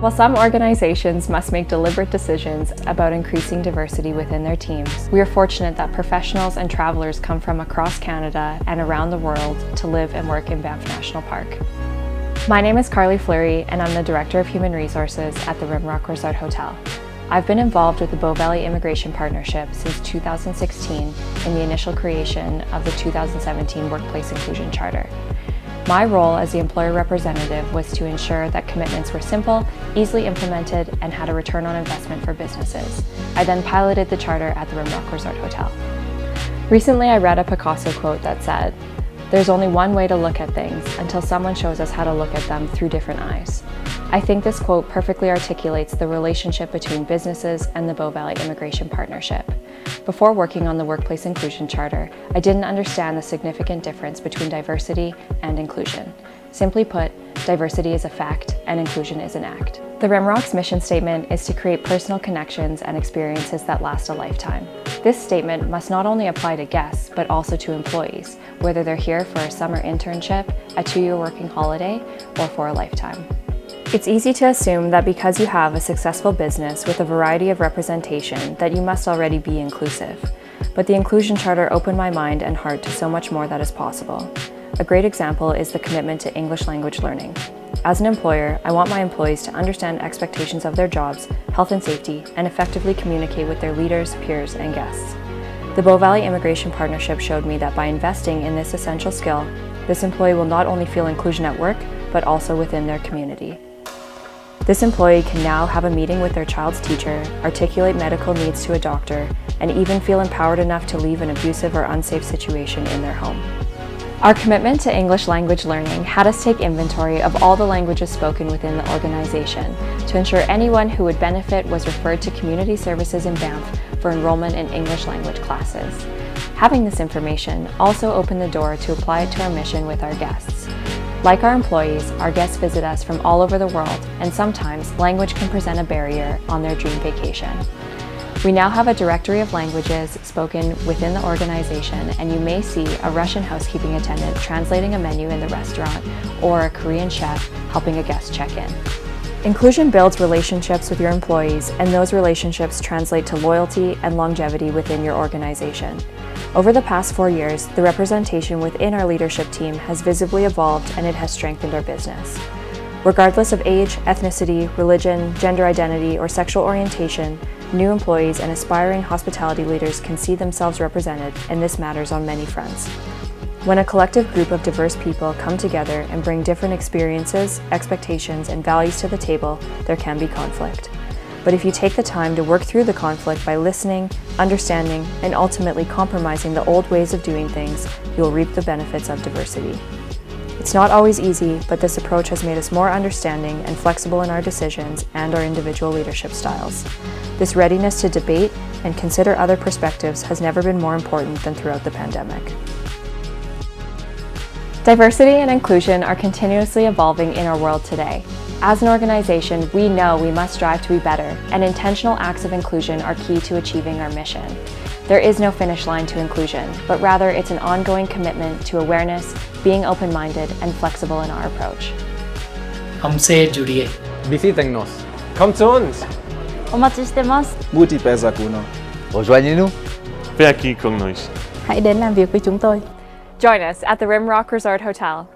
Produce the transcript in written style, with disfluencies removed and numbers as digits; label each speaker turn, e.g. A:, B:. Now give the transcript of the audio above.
A: While some organizations must make deliberate decisions about increasing diversity within their teams, we are fortunate that professionals and travelers come from across Canada and around the world to live and work in Banff National Park. My name is Carly Fleury, and I'm the Director of Human Resources at the Rimrock Resort Hotel. I've been involved with the Bow Valley Immigration Partnership since 2016 in the initial creation of the 2017 Workplace Inclusion Charter. My role as the employer representative was to ensure that commitments were simple, easily implemented, and had a return on investment for businesses. I then piloted the charter at the Rimrock Resort Hotel. Recently, I read a Picasso quote that said, "There's only one way to look at things until someone shows us how to look at them through different eyes." I think this quote perfectly articulates the relationship between businesses and the Bow Valley Immigration Partnership. Before working on the Workplace Inclusion Charter, I didn't understand the significant difference between diversity and inclusion. Simply put, diversity is a fact and inclusion is an act. The Rimrock's mission statement is to create personal connections and experiences that last a lifetime. This statement must not only apply to guests, but also to employees, whether they're here for a summer internship, a 2-year working holiday, or for a lifetime. It's easy to assume that because you have a successful business with a variety of representation that you must already be inclusive. But the Inclusion Charter opened my mind and heart to so much more that is possible. A great example is the commitment to English language learning. As an employer, I want my employees to understand expectations of their jobs, health and safety, and effectively communicate with their leaders, peers, and guests. The Bow Valley Immigration Partnership showed me that by investing in this essential skill, this employee will not only feel inclusion at work, but also within their community. This employee can now have a meeting with their child's teacher, articulate medical needs to a doctor, and even feel empowered enough to leave an abusive or unsafe situation in their home. Our commitment to English language learning had us take inventory of all the languages spoken within the organization to ensure anyone who would benefit was referred to community services in Banff for enrollment in English language classes. Having this information also opened the door to apply it to our mission with our guests. Like our employees, our guests visit us from all over the world, and sometimes language can present a barrier on their dream vacation. We now have a directory of languages spoken within the organization, and you may see a Russian housekeeping attendant translating a menu in the restaurant or a Korean chef helping a guest check in. Inclusion builds relationships with your employees, and those relationships translate to loyalty and longevity within your organization. Over the past 4 years, the representation within our leadership team has visibly evolved, and it has strengthened our business. Regardless of age, ethnicity, religion, gender identity, or sexual orientation, new employees and aspiring hospitality leaders can see themselves represented, and this matters on many fronts. When a collective group of diverse people come together and bring different experiences, expectations, and values to the table, there can be conflict. But if you take the time to work through the conflict by listening, understanding, and ultimately compromising the old ways of doing things, you'll reap the benefits of diversity. It's not always easy, but this approach has made us more understanding and flexible in our decisions and our individual leadership styles. This readiness to debate and consider other perspectives has never been more important than throughout the pandemic. Diversity and inclusion are continuously evolving in our world today. As an organization, we know we must strive to be better, and intentional acts of inclusion are key to achieving our mission. There is no finish line to inclusion, but rather it's an ongoing commitment to awareness, being open-minded, and flexible in our approach.
B: हमसे जुड़िए.
C: Visítennos. Come to uns.
D: お待ちしてます.
E: Multipesa Kuno.
F: Rejoignez-nous.
G: Vem aqui com nós.
D: Hãy đến làm việc với chúng tôi.
A: Join us at the Rimrock Resort Hotel.